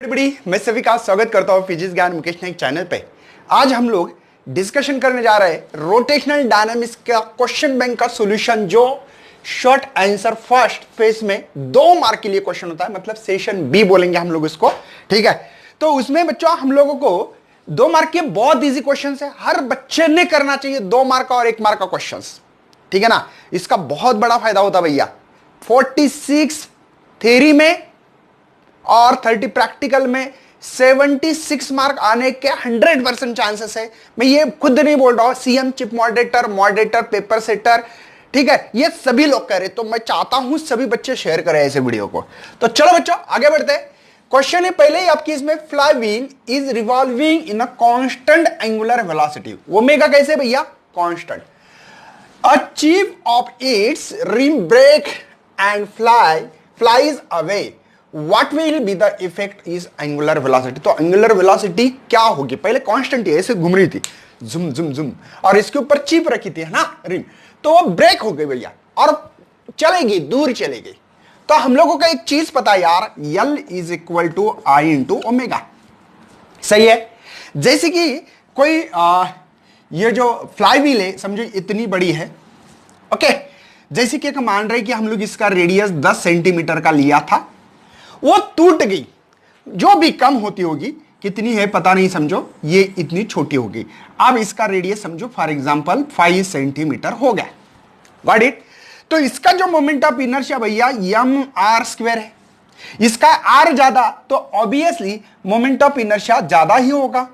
बड़ी मैं सभी का स्वागत करता हूं फिजिक्स ज्ञान मुकेश नाइक चैनल पे। आज हम लोग डिस्कशन करने जा रहे हैं रोटेशनल डायनामिक्स का क्वेश्चन बैंक का सॉल्यूशन, जो शॉर्ट आंसर फर्स्ट फेज में 2 मार्क के लिए क्वेश्चन होता है, मतलब सेशन बी बोलेंगे हम लोग इसको। ठीक है, तो उसमें बच्चों हम लोगों को 2 मार्क के बहुत इजी क्वेश्चन है, हर बच्चे ने करना चाहिए 2 मार्क का और 1 मार्क का क्वेश्चन। ठीक है ना, इसका बहुत बड़ा फायदा होता है भैया। 46 थ्योरी में और 30 प्रैक्टिकल में 76 मार्क आने के 100% चांसेस है। मैं ये खुद नहीं बोल रहा हूं, CM, chip moderator, paper setter, ठीक है, ये सभी लोग कह रहे। तो मैं चाहता हूं सभी बच्चे शेयर करें ऐसे वीडियो को। तो चलो बच्चों आगे बढ़ते हैं। क्वेश्चन है पहले ही आपकी इसमें, fly wheel is revolving in a constant angular velocity. Omega कैसे भैया? Constant. A chief of its rim break and flies away. What will be the effect is angular velocity? तो angular velocity क्या होगी? पहले कांस्टेंट ऐसे घूम रही थी, जुम जुम जुम, और इसके ऊपर चिप रखी थी, है ना, रिम, तो वो ब्रेक हो गई भैया और चलेगी, दूर चलेगी। तो हम लोगों को एक चीज पता है यार, L is equal to I into omega. सही है। जैसे कि कोई ये जो फ्लाई व्हील है समझो इतनी बड़ी है, ओके, जैसे कि मान रहे कि हम लोग इसका रेडियस 10 सेंटीमीटर का लिया था, वो टूट गई, जो भी कम होती होगी, कितनी है पता नहीं, समझो ये इतनी छोटी होगी। अब इसका रेडियस समझो फॉर एग्जांपल 5 सेंटीमीटर हो गया, गॉट इट। तो इसका जो मोमेंट ऑफ इनर्शिया भैया mr² है, इसका r ज्यादा तो ऑब्वियसली मोमेंट ऑफ इनर्शिया ज्यादा ही होगा,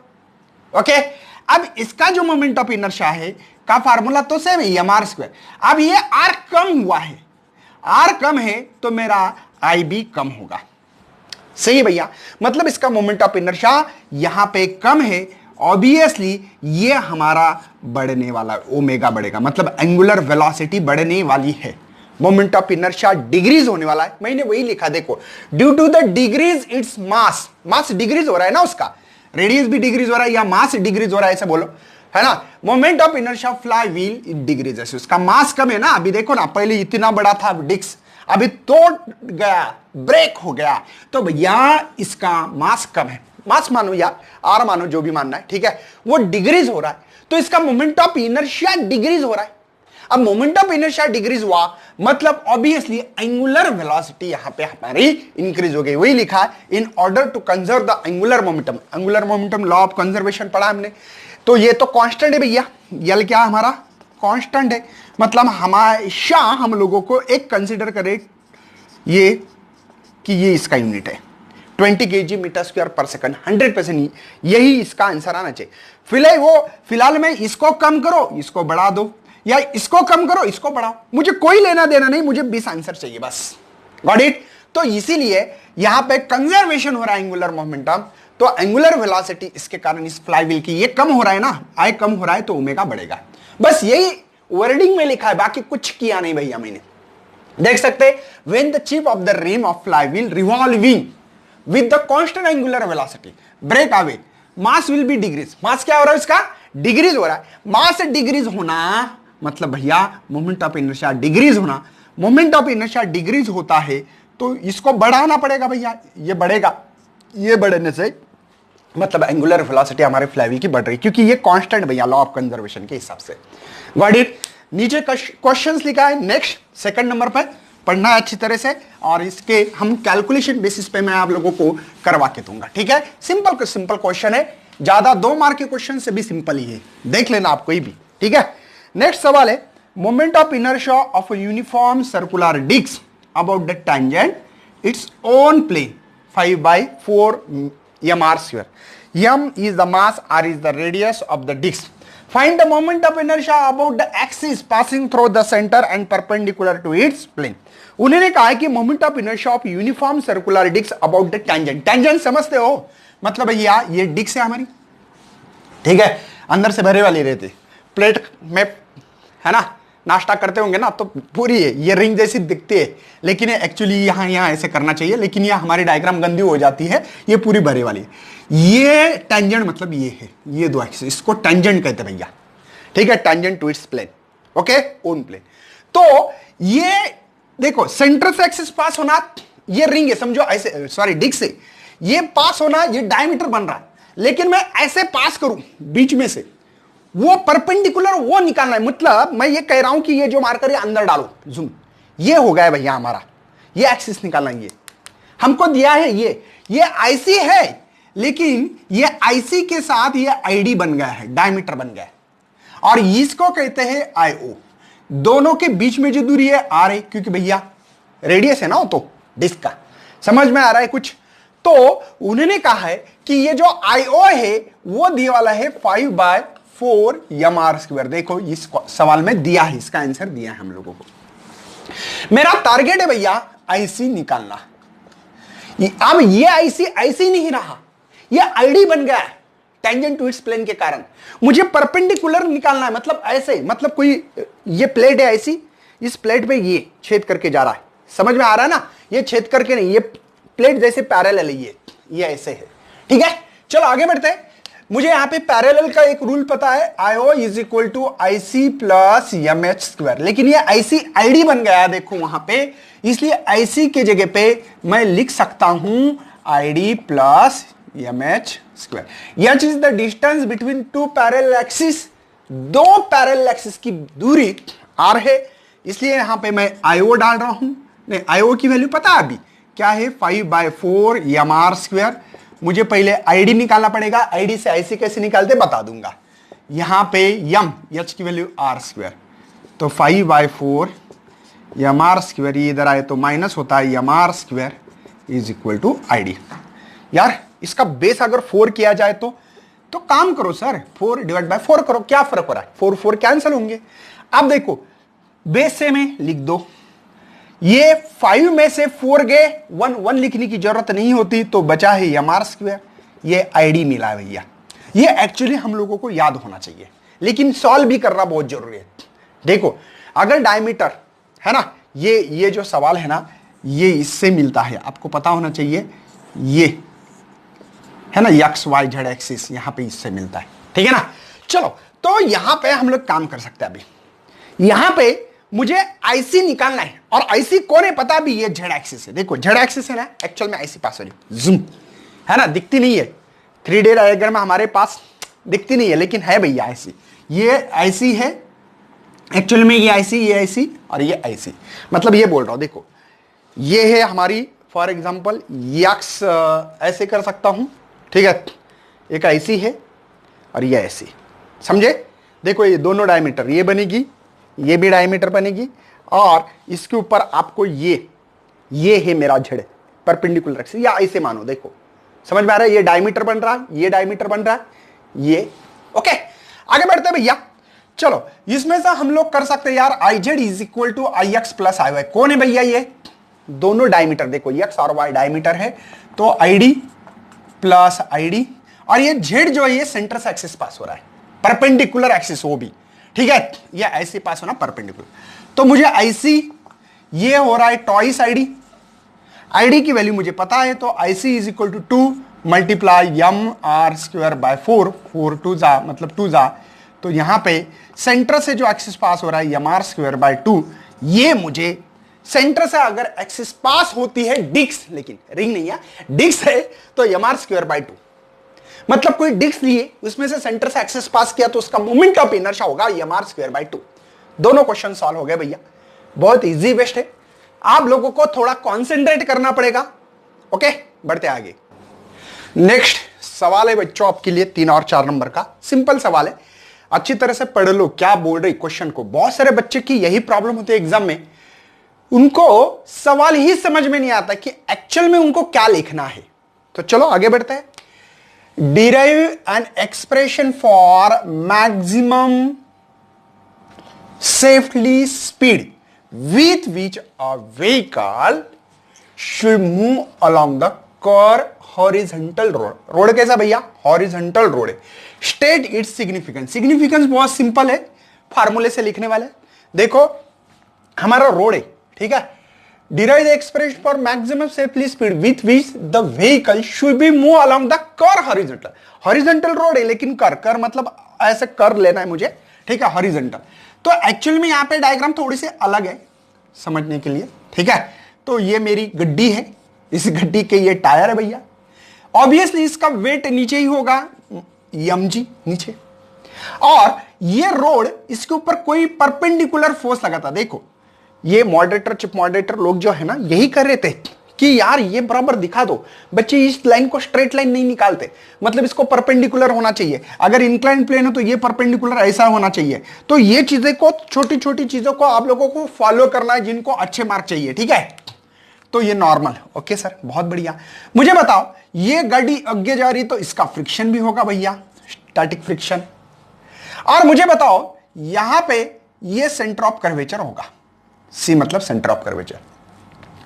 ओके। अब इसका जो मोमेंट ऑफ इनर्शिया है का फार्मूला तो सेम है, mr²। अब ये r कम हुआ है, r कम है तो मेरा I भी कम होगा। सही भैया, मतलब इसका मोमेंट ऑफ इनर्शिया यहां पे कम है, ऑब्वियसली ये हमारा बढ़ने वाला, ओमेगा बढ़ेगा, मतलब एंगुलर वेलोसिटी बढ़ने वाली है, मोमेंट ऑफ इनर्शिया डिक्रीज होने वाला है। मैंने वही लिखा, देखो, due to the decrease its mass decrease हो रहा है ना, उसका रेडियस भी डिक्रीज हो रहा है या मास डिक्रीज हो रहा है, ऐसे बोलो, है ना। Moment of inertia fly wheel decreases, उसका मास कम है ना। अभी देखो ना, पहले इतना बड़ा था डिस्क, अभी तोड़ गया, ब्रेक हो गया, तो भैया इसका मास कम है, मास मानो या आर मानो, जो भी मानना है, ठीक है, वो डिक्रीज हो रहा है, तो इसका मोमेंट ऑफ इनर्शिया डिक्रीज हो रहा है। अब मोमेंट ऑफ इनर्शिया डिक्रीज हुआ मतलब ऑब्वियसली एंगुलर वेलोसिटी यहां पे हमारी इंक्रीज हो गई। वही लिखा है, in order to conserve the angular momentum. Angular momentum law of conservation पढ़ा हमने, तो ये तो कांस्टेंट है भैया, यल क्या हमारा कांस्टेंट है, मतलब हमेशा हम लोगों को एक कंसीडर करें ये कि ये इसका यूनिट है 20 kg मीटर स्क्वायर पर सेकंड, 100% यही इसका आंसर आना चाहिए। फिलहाल में इसको कम करो, इसको बढ़ा दो, या इसको कम करो, इसको बढ़ाओ, मुझे कोई लेना देना नहीं, मुझे 20 आंसर चाहिए बस, गॉट इट। तो इसीलिए यहां पे कंजर्वेशन हो रहा है एंगुलर मोमेंटम, तो एंगुलर वेलोसिटी इसके कारण इस फ्लाईव्हील की ये कम हो रहा है ना, आई कम हो रहा है तो ओमेगा बढ़ेगा। बस यही वर्डिंग में लिखा है, बाकी कुछ किया नहीं भैया मैंने। देख सकते, when the chip of the rim of flywheel revolving with the constant angular velocity break away, mass will be decrease. Mass क्या हो रहा है इसका? डिक्रीज हो रहा है। मास डिक्रीज होना मतलब भैया मोमेंट ऑफ इनर्शिया डिक्रीज होना, मोमेंट ऑफ इनर्शिया डिक्रीज होता है तो इसको बढ़ाना पड़ेगा भैया, ये बढ़ेगा, ये बढ़ने से मतलब एंगुलर वेलोसिटी हमारे फ्लाईव्हील की बढ़ रही, क्योंकि ये कांस्टेंट भैया लॉ ऑफ कंजर्वेशन के हिसाब से, गॉट इट। नीचे क्वेश्चंस लिखा है, नेक्स्ट सेकंड नंबर पर पढ़ना है अच्छी तरह से, और इसके हम कैलकुलेशन बेसिस पे मैं आप लोगों को करवा के दूंगा, ठीक है। सिंपल क्वेश्चन है, ज्यादा 2 मार्क के क्वेश्चन से भी सिंपल ही है, देख लेना आप कोई भी, ठीक है। नेक्स्ट सवाल है, moment of inertia of a uniform circular disc about the tangent its own plane 5/4 mr²। m is the mass, r is the radius of the disc. Find the moment of inertia about the axis passing through the center and perpendicular to its plane. उन्होंने कहा है कि moment of inertia of uniform circular disc about the tangent. Tangent समझते हो, मतलब भैया ये disc है हमारी, ठीक है, अंदर से भरे वाली रहती, प्लेट में, है ना, नाश्ता करते होंगे ना, तो पूरी है, ये रिंग जैसी दिखती है, लेकिन एक्चुअली यहाँ ऐसे करना चाहिए, लेकिन ये हमारी डायग्राम गंदी हो जाती है, ये पूरी भरे वाली है। ये टेंजेंट मतलब ये है, ये 2 एक्सिस, इसको टेंजेंट कहते हैं भैया, ठीक है, tangent to its plane, okay, own plane. तो ये देखो सेंटर से एक्सिस पास होना, ये रिंग है समझो ऐसे, सॉरी डिस्क से, ये पास होना, ये डायमीटर बन रहा है, लेकिन मैं ऐसे पास करूं बीच में से, वो परपेंडिकुलर वो निकालना है। मतलब मैं ये कह रहा हूं कि ये जो मार्कर है अंदर डालो, जूम, ये हो गया भैया हमारा, ये एक्सिस निकालना है। ये हमको दिया है, ये आईसी है, लेकिन ये आईसी के साथ ये आईडी बन गया है, डायमीटर बन गया है, और इसको कहते हैं आईओ। दोनों के बीच में जो दूरी है आर है, क्योंकि भैया रेडियस है ना वो तो डिस्क का। समझ में आ रहा है कुछ? तो उन्होंने कहा है कि ये जो आईओ है वो दिए वाला है 5/4 m/²। देखो इस सवाल में दिया है, इसका आंसर दिया है हम लोगों को। मेरा टारगेट है भैया आईसी निकालना। अब ये आईसी आईसी नहीं रहा, ये आईडी बन गया है टेंजेंट टू इट्स प्लेन के कारण। मुझे परपेंडिकुलर निकालना है, मतलब ऐसे, मतलब कोई ये प्लेट है आईसी, इस प्लेट पे ये छेद करके जा रहा है। समझ में आ रहा है ना? ये छेद करके नहीं, ये प्लेट जैसे पैरेलल है, ये ऐसे है। ठीक है, चलो आगे बढ़ते हैं। मुझे यहां पे पैरेलल का एक रूल पता है, IO is equal to IC plus mh², लेकिन ये आईसी आईडी बन गया देखो वहां पे, इसलिए आईसी के जगह पे मैं लिख सकता हूं आईडी प्लस mh²। यह is the distance between two parallel axis, दो पैरेलल एक्सिस की दूरी r है, इसलिए यहां पे मैं आईओ डाल रहा हूं। नहीं, आईओ की वैल्यू पता है अभी क्या है, 5/4 m/²। मुझे पहले आईडी निकालना पड़ेगा, आईडी से आईसी कैसे निकालते बता दूंगा। यहां पे यम एच की वैल्यू r², तो 5/4 m/², ये इधर आए तो माइनस होता है m/² is equal to ID. यार इसका बेस अगर 4 किया जाए तो काम करो सर, 4/4 करो, क्या फर्क हो रहा है, 4 कैंसिल होंगे। अब देखो बेस से में लिख दो, ये 5 में से 4 गए, 1 लिखने की जरूरत नहीं होती, तो बचा है m/²। ये आईडी मिला है भैया, ये एक्चुअली हम लोगों को याद होना चाहिए, लेकिन सॉल्व भी करना बहुत जरूरी है। देखो अगर डायमीटर है ना, ये जो सवाल है ना, ये इससे मिलता है, आपको पता होना चाहिए, ये है ना एक्स वाई जेड एक्सिस, यहां पे इससे मिलता है। ठीक है ना? चलो तो यहां पे हम लोग काम कर सकते हैं। अभी यहां पे मुझे आईसी निकालना है, और आईसी कौन है पता भी, ये जेड एक्सिस है। देखो जेड एक्सिस है ना, एक्चुअल में आईसी पास हो रही जूम है ना, दिखती नहीं है 3D डायग्राम में हमारे पास दिखती नहीं है, लेकिन है भैया आईसी। ये आईसी है एक्चुअल में, ये आईसी और ये आईसी, मतलब ये बोल रहा हूं। देखो ये है हमारी, फॉर एग्जांपल यक्स ऐसे कर सकता हूं, ठीक है, एक आईसी है और ये ऐसी, समझे? देखो ये दोनों डायमीटर, ये बनेगी, ये भी डायमीटर बनेगी, और इसके ऊपर आपको ये है मेरा जेड परपेंडिकुलर एक्सिस, या ऐसे मानो। देखो समझ में आ रहा है, ये डायमीटर बन रहा है, ये डायमीटर बन रहा है, ये ओके। आगे बढ़ते हैं भैया, चलो इसमें से हम लोग कर सकते हैं यार, I Z is equal to I X plus I Y. कौन है भैया? ये दोनों डायमीटर, देखो एक्स और वाई डायमीटर है, तो आईडी प्लस आईडी, और ये जेड जो है ये सेंटर से एक्सिस पास हो रहा है, परपेंडिकुलर एक्सिस वो भी, ठीक है, ये ऐसे पास होना परपेंडिकुलर। तो मुझे आईसी ये हो रहा है टॉइस आईडी, आईडी की वैल्यू मुझे पता है, तो IC is equal to 2 multiply m/²/4, 4 2 जा मतलब 2 जा, तो यहां पे सेंटर से जो एक्सिस पास हो रहा है m/²/2, ये मुझे सेंटर से अगर एक्सिस पास होती है डिस्क, लेकिन रिंग नहीं है, डिस्क है, तो m/²/2, मतलब कोई डिस्क लिए उसमें से सेंटर से एक्सिस पास किया तो उसका मोमेंट ऑफ इनर्शिया होगा m/²/2। दोनों क्वेश्चन सॉल्व हो गए भैया, बहुत इजी बेस्ट है। आप लोगों को थोड़ा कॉन्सेंट्रेट करना पड़ेगा। ओके, बढ़ते आगे। नेक्स्ट सवाल है बच्चों आपके लिए 3 और 4 नंबर का, सिंपल सवाल है, अच्छी तरह से पढ़ लो क्या बोल रही क्वेश्चन को। बहुत सारे बच्चे की यही प्रॉब्लम होती है एग्जाम में, उनको सवाल ही समझ में नहीं आता कि एक्चुअल में उनको क्या लिखना है। तो चलो आगे बढ़ते हैं। Derive an expression for maximum safety speed with which a vehicle should move along the curved horizontal road. Road कैसा भैया? हॉरिजॉन्टल रोड है। State its significance. सिग्निफिकेंस बहुत सिंपल है, फार्मूले से लिखने वाले। देखो हमारा रोड है, ठीक है, derive the expression for maximum safety speed with which the vehicle should be move along the curve horizontal. horizontal road है लेकिन कर मतलब ऐसे कर लेना है मुझे, ठीक है, horizontal। तो एक्चुअल में यहां पे डायग्राम थोड़ी सी अलग है समझने के लिए, ठीक है। तो ये मेरी गड्डी है, इस गड्डी के ये टायर है भैया, ऑब्वियसली इसका वेट नीचे ही होगा, mg नीचे। और ये रोड, इसके ऊपर कोई परपेंडिकुलर फोर्स लगा था। देखो ये मॉडरेटर, चिप मॉडरेटर लोग जो है ना यही कर रहे थे कि यार ये बराबर दिखा दो। बच्चे इस लाइन को स्ट्रेट लाइन नहीं निकालते, मतलब इसको परपेंडिकुलर होना चाहिए। अगर इंक्लाइन प्लेन हो तो ये परपेंडिकुलर ऐसा होना चाहिए। तो ये चीजें को, छोटी छोटी चीजों को आप लोगों को फॉलो करना है, जिनको अच्छे मार्क चाहिए, ठीक है। तो ये नॉर्मल है। ओके सर, बहुत बढ़िया। मुझे बताओ ये गाड़ी आगे जा रही तो इसका फ्रिक्शन भी होगा भैया, स्टैटिक फ्रिक्शन। और मुझे बताओ यहां पे ये सेंटर ऑफ कर्वेचर होगा। सी मतलब सेंटर ऑफ कर्वेचर।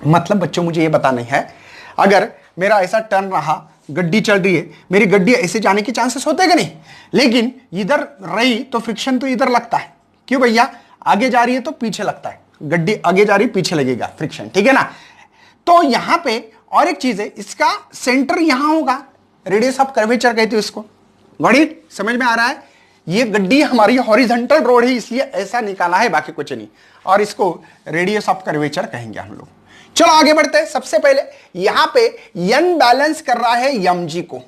मतलब बच्चों मुझे ये बताना है, अगर मेरा ऐसा टर्न रहा, गड्डी चल रही है, मेरी गड्डी ऐसे जाने के चांसेस होते हैं कि नहीं, लेकिन इधर रही तो फ्रिक्शन तो इधर लगता है। क्यों भैया, आगे जा रही है तो पीछे लगता है, गड्डी आगे जा रही पीछे लगेगा फ्रिक्शन, ठीक है ना। तो यहां पे और एक चीज है, इसका सेंटर यहां होगा, रेडियस ऑफ कर्वेचर कहते हैं इसको। गॉट इट, समझ में आ रहा है। ये गड्डी हमारी हॉरिजॉन्टल रोड है इसलिए ऐसा निकाला है, बाकी कुछ नहीं। और इसको रेडियस ऑफ कर्वेचर कहेंगे हम लोग। चलो आगे बढ़ते हैं। सबसे पहले यहां पे n बैलेंस कर रहा है mg को,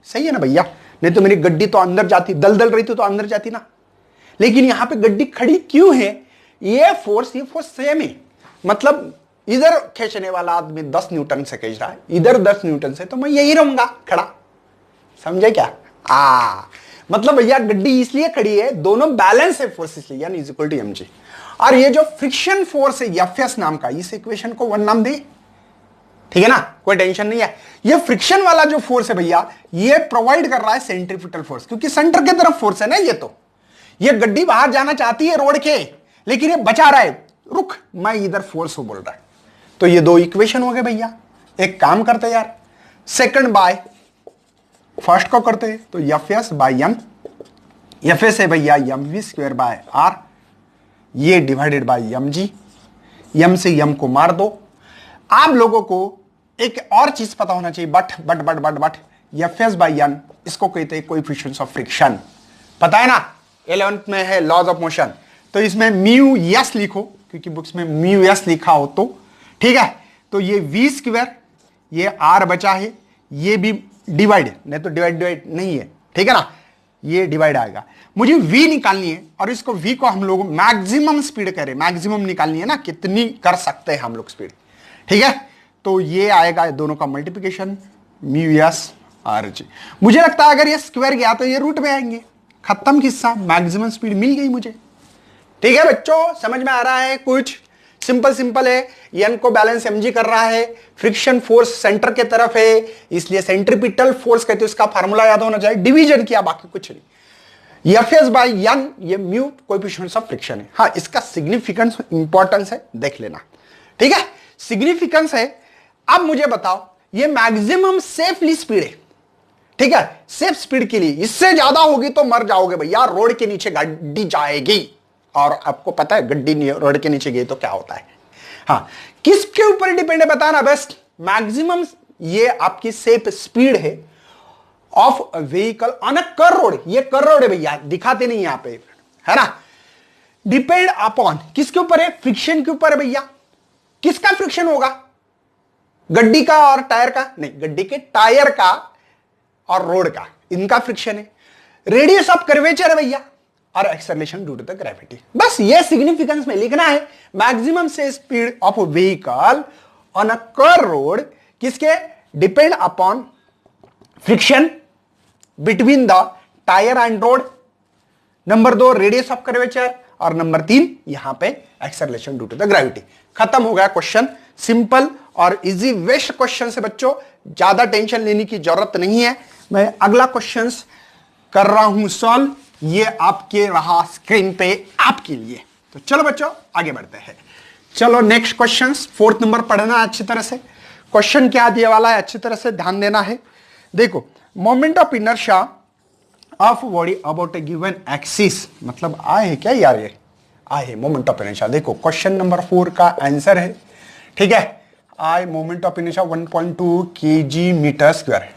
सही है ना भैया। नहीं तो मेरी गड्डी तो अंदर जाती, दलदल रही थी तो अंदर जाती ना। लेकिन यहां पे गड्डी खड़ी क्यों है, ये फोर्स सेम है। मतलब इधर खींचने वाला आदमी 10 न्यूटन से खींच रहा है, इधर 10 न्यूटन से, तो मैं यही रहूंगा खड़ा। समझे क्या? मतलब भैया गड्डी इसलिए खड़ी है, दोनों बैलेंस है फोर्स, इसलिए n is equal to mg। और ये जो फ्रिक्शन फोर्स है Fs नाम का, इस इक्वेशन को 1 नाम दे, ठीक है ना, कोई टेंशन नहीं है। ये फ्रिक्शन वाला जो फोर्स है भैया, ये प्रोवाइड कर रहा है सेंट्रीफ्यूगल फोर्स, क्योंकि सेंटर की तरफ फोर्स है ना। ये गड्डी बाहर जाना चाहती है रोड के, लेकिन ये बचा रहा है, रुक मैं इधर फोर्स हो बोल रहा है। तो ये दो इक्वेशन हो गए भैया। एक काम करते यार, सेकंड बाय फर्स्ट को करते हैं, तो Fs बाय m, Fs है भैया mv स्क्वायर बाय r, ये डिवाइडेड बाय mg, m से m को मार दो। आप लोगों को एक और चीज पता होना चाहिए, बट Fs बाय n, इसको कहते हैं कोएफिशिएंट्स ऑफ फ्रिक्शन। पता है ना, 11th में है लॉज ऑफ मोशन। तो इसमें म्यू एस लिखो, क्योंकि बुक्स में म्यू एस लिखा हो तो ठीक है। तो ये v स्क्वायर, ये r बचा है, ये भी डिवाइड, नहीं तो डिवाइड नहीं है, ठीक है ना, ये डिवाइड आएगा। मुझे v निकालनी है, और इसको v को हम लोग मैक्सिमम स्पीड करें, मैक्सिमम निकालनी है ना, कितनी कर सकते हैं हम लोग स्पीड, ठीक है। तो ये आएगा दोनों का multiplication, mu S R G. मुझे लगता है अगर ये स्क्वायर गया तो ये रूट में आएंगे, खत्म किस्सा, मैक्सिमम स्पीड मिल गई मुझे। ठीक है बच्चों, समझ में आ रहा है कुछ? सिंपल है। n को बैलेंस mg कर रहा है, फ्रिक्शन फोर्स सेंटर के तरफ है, इसलिए सेंट्रीपिटल फोर्स कहते हैं, उसका फार्मूला याद होना चाहिए, डिवीजन किया, बाकी कुछ नहीं। Fs बाय n, ये म्यू कोएफिशिएंट्स ऑफ फ्रिक्शन है। हाँ, इसका सिग्निफिकेंस इंपॉर्टेंस है, देख लेना, ठीक है। सिग्निफिकेंस है। अब मुझे बताओ, ये मैक्सिमम सेफली स्पीड है, ठीक है, सेफ स्पीड के लिए। इससे ज्यादा होगी तो मर जाओगे भैया, रोड के नीचे गाड़ी जाएगी। और आपको पता है गड्डी रोड के नीचे गई तो क्या होता है। हाँ, किसके ऊपर डिपेंड है बताना बेस्ट। मैक्सिमम ये आपकी सेफ स्पीड है of vehicle on a curve road. ये कर रोड है भैया, दिखाते नहीं यहां पे, है ना। डिपेंड अपॉन किसके ऊपर है? फ्रिक्शन के ऊपर है भैया। किसका फ्रिक्शन होगा? गड्डी का और टायर का? नहीं, गड्डी के टायर का और रोड का, इनका फ्रिक्शन है। रेडियस ऑफ कर्वेचर है भैया, और acceleration due to the gravity. बस ये सिग्निफिकेंस में लिखना है। मैक्सिमम से speed of vehicle on a curve road किसके? Depend upon friction between the tyre and road. Number 2 radius of curvature, और नंबर 3 यहां पे acceleration due to the gravity. खत्म हो गया क्वेश्चन। सिंपल और इजी वेस्ट क्वेश्चन से बच्चों, ज्यादा टेंशन लेने की जरूरत नहीं है। मैं अगला क्वेश्चन कर रहा हूं सॉल्व, ये आपके रहा स्क्रीन पे आपके लिए। तो चलो बच्चों आगे बढ़ते हैं। चलो नेक्स्ट क्वेश्चन, 4th नंबर पढ़ना अच्छी तरह से। क्वेश्चन क्या दिया वाला है अच्छी तरह से ध्यान देना है। देखो, moment of inertia of body about a given axis, मतलब आए है क्या यार, ये आए है मोमेंट ऑफ इनर्शिया। देखो क्वेश्चन नंबर 4 का आंसर है, ठीक है। I moment of inertia 1.2 kg metre square.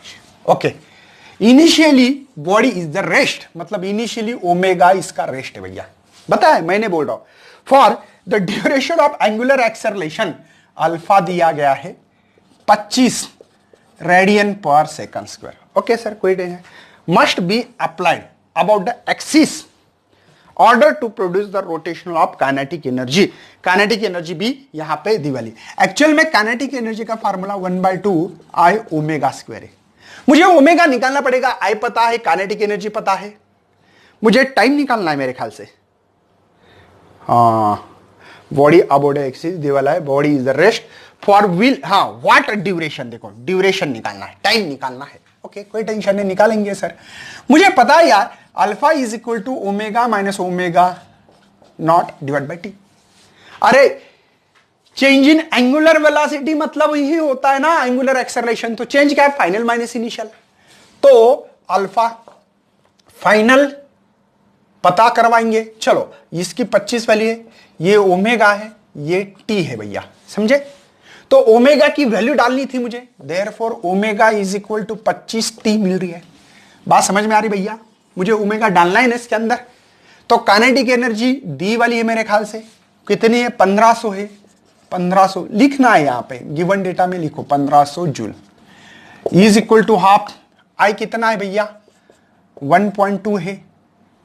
Okay, initially body is the rest, मतलब इनिशियली ओमेगा इसका रेस्ट है भैया, बताया मैंने बोल रहा हूं। For the duration of angular acceleration, alpha दिया गया है 25, रेडियन पर सेकंड स्क्वायर। ओके सर, कोई tension. Must be applied about the axis order to produce the rotational of kinetic energy. Kinetic energy भी यहां पे दी वाली। एक्चुअल में काइनेटिक एनर्जी का फार्मूला 1/2 I ओमेगा स्क्वायर है। मुझे ओमेगा निकालना पड़ेगा, आई पता है, काइनेटिक एनर्जी पता है, मुझे टाइम निकालना है मेरे ख्याल से। हाँ, बॉडी अबाउट एक्सिस दी वाला है, body is the rest for wheel. हाँ, व्हाट ड्यूरेशन, देखो ड्यूरेशन निकालना है, टाइम निकालना है। ओके, कोई टेंशन नहीं, निकालेंगे सर। मुझे पता है यार, alpha is equal to omega minus omega not divide by T. अरे चेंज इन एंगुलर वेलोसिटी मतलब यही होता है ना, एंगुलर एक्सेलरेशन। तो चेंज क्या है, फाइनल माइनस इनिशियल। तो अल्फा फाइनल पता करवाएंगे। चलो, इसकी 25 वैल्यू है, ये ओमेगा है, ये टी है भैया, समझे। तो ओमेगा की वैल्यू डालनी थी मुझे, therefore omega is equal to 25 t मिल रही है। बात समझ में आ रही भैया, मुझे ओमेगा डालना है ना इसके अंदर। तो काइनेटिक एनर्जी दी वाली है मेरे ख्याल से, कितनी है, 1500 है। 1500 लिखना है यहां पे, गिवन डेटा में लिखो 1500 joule is equal to half. I कितना है भैया, 1.2 है,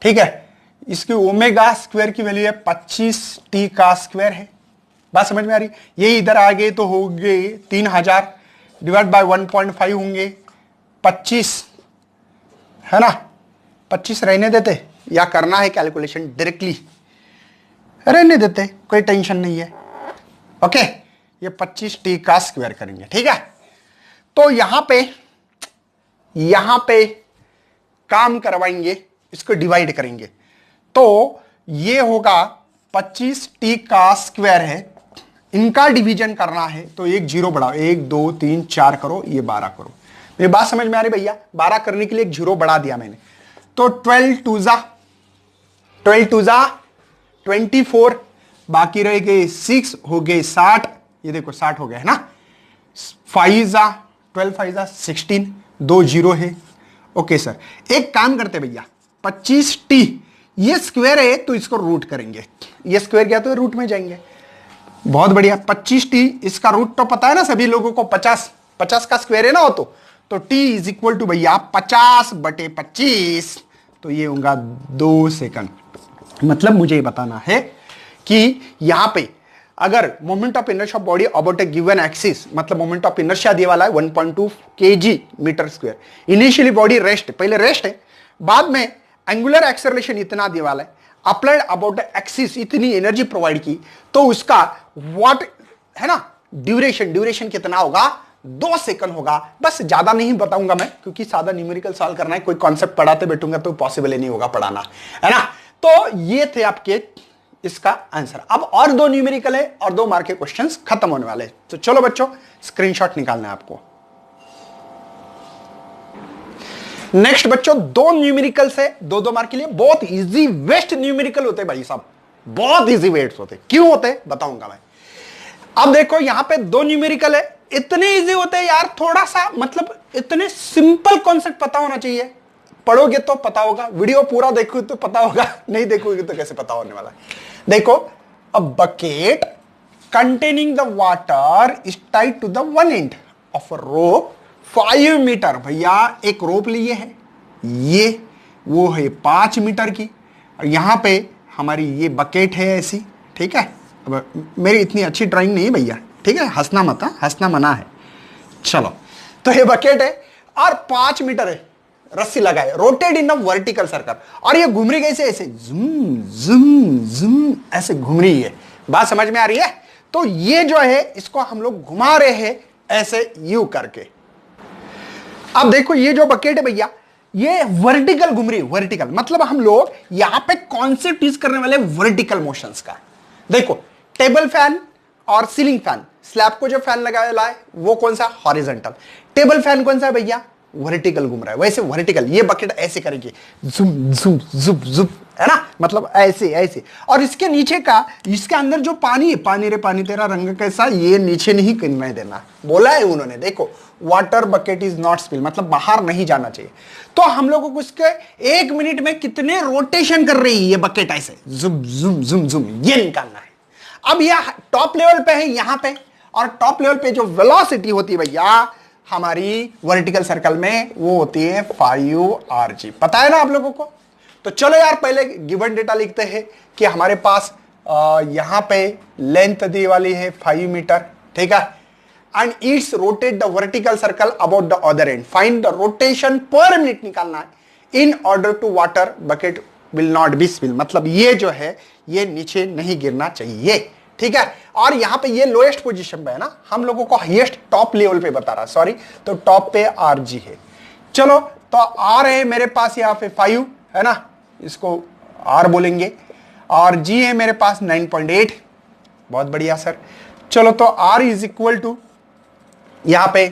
ठीक है। इसकी ओमेगा स्क्वायर की वैल्यू है 25 टी का स्क्वायर है। बात समझ में आ रही, ये इधर आ गए तो हो गए 3000 डिवाइड बाय 1.5 होंगे 25, है ना। 25 रहने देते या करना है कैलकुलेशन डायरेक्टली, रहने देते, कोई टेंशन नहीं है। ओके, ये 25 टी का स्क्वायर करेंगे, ठीक है। तो यहां पे काम करवाएंगे, इसको डिवाइड करेंगे। तो ये होगा 25 टी का स्क्वायर है, इनका डिवीजन करना है। तो एक जीरो बढ़ाओ, 1 2 3 4 करो, ये 12 करो। मेरी बात समझ में आ रही भैया, 12 करने के लिए एक जीरो बढ़ा दिया मैंने। तो 12 टू जा 24, बाकी रह गए 6, हो गए 60, ये देखो 60 हो गया है ना। 5 जा 12, 5 जा 16, 2 जीरो है। ओके सर, एक काम करते भैया, 25 टी ये स्क्वायर है तो इसको रूट करेंगे, ये स्क्वायर गया तो रूट में जाएंगे। बहुत बढ़िया, 25 टी इसका रूट तो पता है ना सभी लोगों को, 50 का स्क्वायर है ना वो। तो टी इज इक्वल टू भैया 50/25, तो ये होगा 2 सेकंड। मतलब मुझे ये बताना है कि यहां पे अगर moment of inertia of body about a given axis, मतलब मोमेंट ऑफ इनर्शिया दिया वाला है 1.2 kg metre square. Initially body rest, पहले रेस्ट है, बाद में एंगुलर एक्सेलरेशन इतना दिया वाला है, अप्लाइड अबाउट द एक्सिस इतनी एनर्जी प्रोवाइड की, तो उसका व्हाट है ना ड्यूरेशन कितना होगा, 2 सेकंड होगा। बस ज्यादा नहीं बताऊंगा मैं, क्योंकि सादा न्यूमेरिकल सॉल्व करना है, कोई कॉन्सेप्ट पढ़ाते बैठूंगा तो पॉसिबल ही नहीं होगा पढ़ाना, है ना। तो ये थे आपके इसका आंसर। अब और 2 न्यूमेरिकल है और 2 मार्क के क्वेश्चंस खत्म होने वाले। तो चलो बच्चों, स्क्रीनशॉट निकालना है आपको। नेक्स्ट बच्चों, 2 न्यूमेरिकल्स है, 2 मार्क के लिए। बहुत इजी वेस्ट न्यूमेरिकल होते भाई साहब, बहुत इजी वेट्स होते। क्यों होते बताऊंगा मैं। अब देखो यहां पे 2 न्यूमेरिकल है, इतने इजी होते हैं यार, थोड़ा सा मतलब इतने सिंपल कॉन्सेप्ट पता होना चाहिए। पढ़ोगे तो पता होगा, वीडियो पूरा देखोगे तो पता होगा, नहीं देखोगे तो कैसे पता होने वाला है। देखो, a bucket containing the water is tied to the one end of a rope 5 metre. भैया एक रोप लिए है, ये वो है 5 मीटर की, और यहां पे हमारी ये बकेट है ऐसी, ठीक है। अब मेरी इतनी अच्छी ड्राइंग नहीं है भैया, ठीक है, हंसना मत, हंसना मना है। चलो, तो ये बकेट है और 5 मीटर है, रस्सी लगाए, rotated in a vertical circle, और ये घूम रही कैसे, ऐसे जुम जुम जुम ऐसे घूम रही है। बात समझ में आ रही है। तो ये जो है इसको हम लोग घुमा रहे हैं ऐसे यू करके। अब देखो ये जो बकेट है भैया, ये वर्टिकल घूम रही है। वर्टिकल मतलब हम लोग यहां पे कॉन्सेप्ट यूज करने वाले वर्टिकल मोशंस का। देखो, टेबल फैन और सीलिंग फैन, स्लैब को जो फैन लगाया है वो कौन सा, हॉरिजॉन्टल। टेबल फैन कौन सा है भैया, वर्टिकल घूम रहा है। वैसे वर्टिकल ये बकेट ऐसे करेगी, जुम जुम जुप जुप, है ना, मतलब ऐसे ऐसे। और इसके नीचे का, इसके अंदर जो पानी है, पानी रे पानी तेरा रंग कैसा, ये नीचे नहीं करने देना बोला है उन्होंने। देखो, water bucket is not spill, मतलब बाहर नहीं जाना चाहिए। तो हम लोगों को इसके 1 मिनट में कितने रोटेशन कर रही है ये बकेट, ऐसे जुम जुम जुम जुम, ये निकालना है। अब यह टॉप लेवल पे है यहां पे, और टॉप लेवल पे जो वेलोसिटी होती है भैया हमारी वर्टिकल सर्कल में वो होती है 5rg। पता है ना आप लोगों को? तो चलो यार पहले गिवन डेटा लिखते हैं कि हमारे पास यहां पे लेंथ दी वाली है 5 मीटर, ठीक है, and its rotate the vertical circle about the other end, find the rotation per minute निकालना है in order to water bucket will not be spill. मतलब ये जो है ये नीचे नहीं गिरना चाहिए, ठीक है। और यहां पे ये लोएस्ट पोजीशन पे है ना, हम लोगों को हाईएस्ट टॉप लेवल पे बता रहा, सॉरी, तो टॉप पे आरजी है। चलो तो आर है मेरे पास यहां पे 5 है ना, इसको आर बोलेंगे, और जी है मेरे पास 9.8। बहुत बढ़िया सर। चलो तो आर इज इक्वल टू यहां पे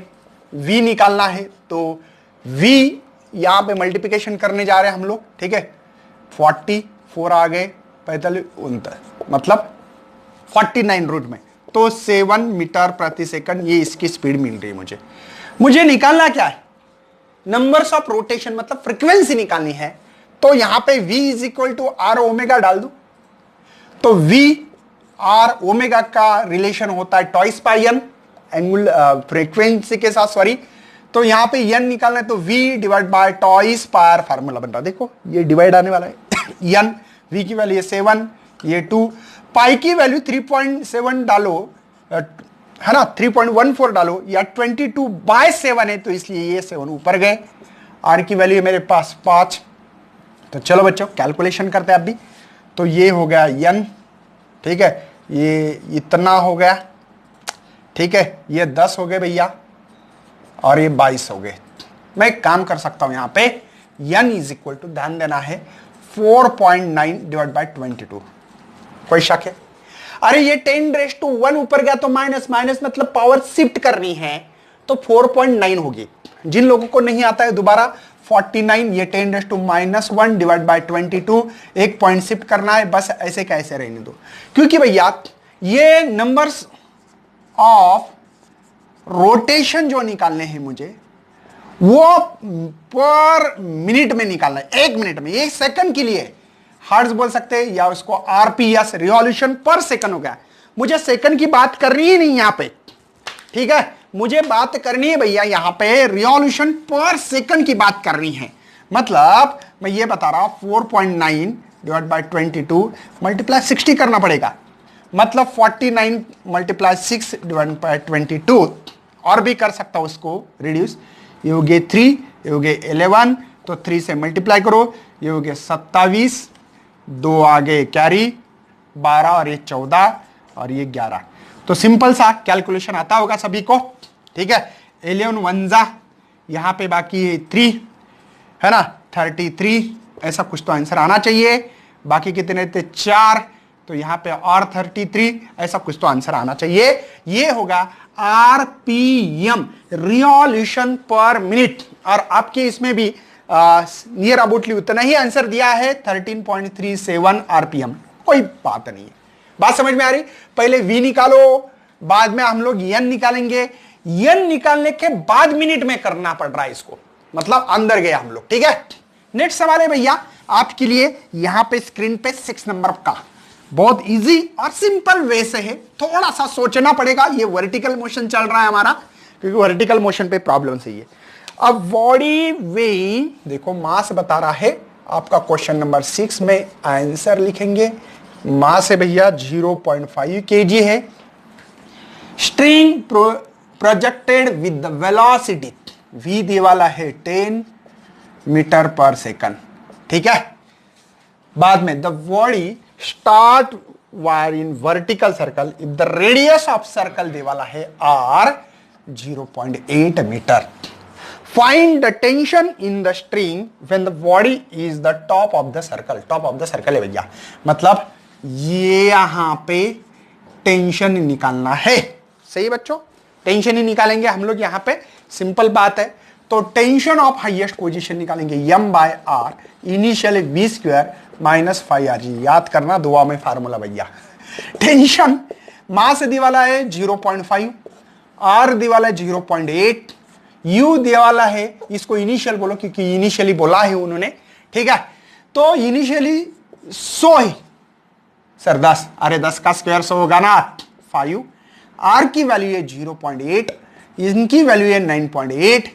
v निकालना है, तो v यहां पे मल्टीप्लिकेशन करने जा रहे हैं हम लोग, ठीक है। 44 आ गए, 45 29, मतलब 49 रूट में, तो 7 मीटर प्रति सेकंड ये इसकी स्पीड मिल रही है। मुझे निकालना क्या है? नंबर्स ऑफ रोटेशन, मतलब फ्रीक्वेंसी निकालनी है। तो यहां पे v is equal to R omega डाल दू, तो v आर ओमेगा का रिलेशन होता है twice pi N, angular frequency के साथ, सॉरी। तो यहां पे n निकालना है, तो v डिवाइड बाय टॉइस पायर, फार्मूला बन रहा, देखो ये डिवाइड आने वाला है। n v की वैल्यू 7, ये 2, पाई की वैल्यू 3.7 डालो, है ना, 3.14 डालो, या 22/7 है, तो इसलिए ये 7 ऊपर गए। r की वैल्यू मेरे पास 5। तो चलो बच्चों कैलकुलेशन करते हैं अब भी। तो ये हो गया n, ठीक है, ये इतना हो गया, ठीक है, ये 10 हो गए भैया, और ये 22 हो गए। मैं एक काम कर सकता हूं यहां पे, n इज इक्वल टू, ध्यान देना है, 4.9 डिवाइड बाय 22। कोई शक है? अरे ये 10⁻1 ऊपर गया तो माइनस माइनस, मतलब पावर शिफ्ट करनी है, तो 4.9 होगी। जिन लोगों को नहीं आता है दोबारा 49, ये 10⁻1 डिवाइड बाय 22, एक पॉइंट शिफ्ट करना है, बस ऐसे कैसे रहने दो, क्योंकि भैया ये नंबर्स ऑफ रोटेशन जो निकालने हैं मुझे, वो पर मिनट में निकालना है, 1 मिनट में, 1 सेकंड के लिए हर्ट्ज बोल सकते हैं, या उसको आरपीएस, रिवॉल्यूशन पर सेकंड हो गया। मुझे सेकंड की बात करनी ही नहीं यहां पे, ठीक है, मुझे बात करनी है भैया यहां पे रिवॉल्यूशन पर सेकंड की बात करनी है। मतलब मैं ये बता रहा हूं 4.9 डिवाइड बाय 22 मल्टीप्लाई 60 करना पड़ेगा, मतलब 49 मल्टीप्लाई 6 डिवाइड बाय 22, और भी कर सकता हूं उसको रिड्यूस। ये हो गए 3, ये हो गए 11, तो 3 से मल्टीप्लाई करो, ये हो गए 27, 2 आगे कैरी 12, और ये 14, और ये 11। तो सिंपल सा कैलकुलेशन आता होगा सभी को, ठीक है। 11 1 यहां पे बाकी 3 है ना, 33, ऐसा कुछ तो आंसर आना चाहिए। बाकी कितने थे? 4, तो यहां पे और 33, ऐसा कुछ तो आंसर आना चाहिए। ये होगा आरपीएम, रिवॉल्यूशन पर मिनट, और आपके इसमें भी नियर अबाउटली उतना ही आंसर दिया है, 13.37 आरपीएम। कोई बात नहीं है, बात समझ में आ रही? पहले v निकालो, बाद में हम लोग n निकालेंगे। n निकालने के बाद मिनट में करना पड़ रहा है इसको, मतलब अंदर गए हम लोग, ठीक है। नेक्स्ट सवाल है भैया आपके लिए, यहां पे स्क्रीन पे 6 नंबर का, बहुत इजी और सिंपल वे से है, थोड़ा सा सोचना पड़ेगा। ये वर्टिकल मोशन चल रहा है हमारा, क्योंकि वर्टिकल मोशन पे प्रॉब्लम सही है। अब बॉडी वेइंग, देखो मास बता रहा है आपका, क्वेश्चन नंबर 6 में आंसर लिखेंगे। मास है भैया 0.5 kg है। String projected with the velocity, v दिए वाला है 10 मीटर पर सेकंड, ठीक है। बाद में the body start wire in vertical circle if the radius of circle दे वाला है r 0.8 metre. Find the tension in the string when the body is the top of the circle. Top of the circle है भैया, मतलब ये यहां पे tension निकालना है। सही बच्चों, टेंशन ही निकालेंगे हम लोग यहां पे, सिंपल बात है। तो टेंशन ऑफ हाईएस्ट पोजीशन निकालेंगे m/r, initial v² minus 5rg। याद करना दुआ में फार्मूला भैया। टेंशन मास दी वाला है 0.5, r दी वाला है 0.8, u दिया वाला है, इसको इनिशियल बोलो क्योंकि इनिशियली बोला है उन्होंने, ठीक है। तो इनिशियली 100 है सर, 10, अरे 10 का स्क्वायर 100 होगा ना, 5। r की वैल्यू है 0.8, इनकी वैल्यू है 9.8,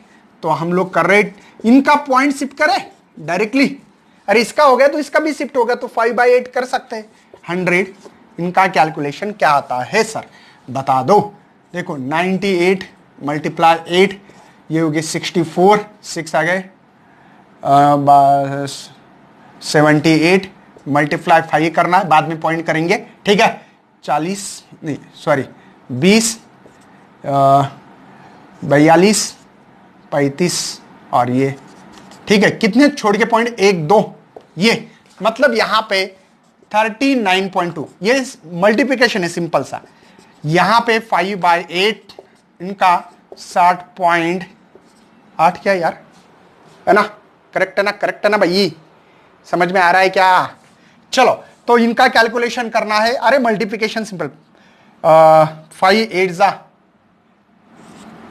तो हम लोग कर रहे इनका पॉइंट शिफ्ट करें डायरेक्टली, अरे इसका हो गया तो इसका भी शिफ्ट होगा, तो 5/8 कर सकते हैं 100। इनका कैलकुलेशन क्या आता है सर बता दो। देखो 98 मल्टीप्लाई 8 ये हो गए 64, 6 आ गए 78 मल्टीप्लाई 5 करना है, बाद में पॉइंट करेंगे, ठीक है। 40 नहीं सॉरी 20 42 35 और ये, ठीक है। कितने छोड़ के पॉइंट 1 2, ये मतलब यहां पे 39.2, ये मल्टीप्लिकेशन है सिंपल सा। यहां पे 5/8 इनका 60.8 क्या यार है ना, करेक्ट है ना, करेक्ट है ना भाई, समझ में आ रहा है क्या। चलो तो इनका कैलकुलेशन करना है, अरे मल्टीप्लिकेशन सिंपल 5 8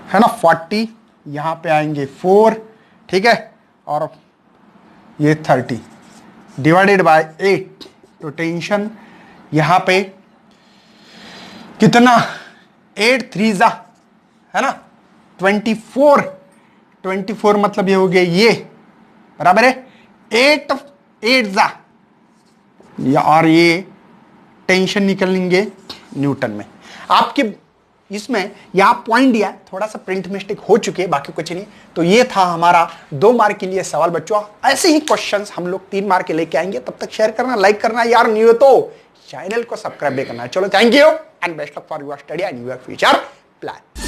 है ना 40, यहां पे आएंगे 4, ठीक है, और ये 30 डिवाइडेड बाय 8, तो टेंशन यहां पे कितना 8 3 है ना 24 मतलब ये हो गया ये बराबर है 8 8 और ये टेंशन निकलेंगे न्यूटन में। आपके इसमें यहां पॉइंट दिया, थोड़ा सा प्रिंट मिस्टेक हो चुकी है, बाकी कुछ नहीं। तो ये था हमारा 2 मार्क के लिए सवाल बच्चों। ऐसे ही क्वेश्चंस हम लोग 3 मार्क के लेके आएंगे, तब तक शेयर करना, लाइक करना, यार न्यू है तो चैनल को सब्सक्राइब भी करना। चलो thank you and best of for your study and your future plan.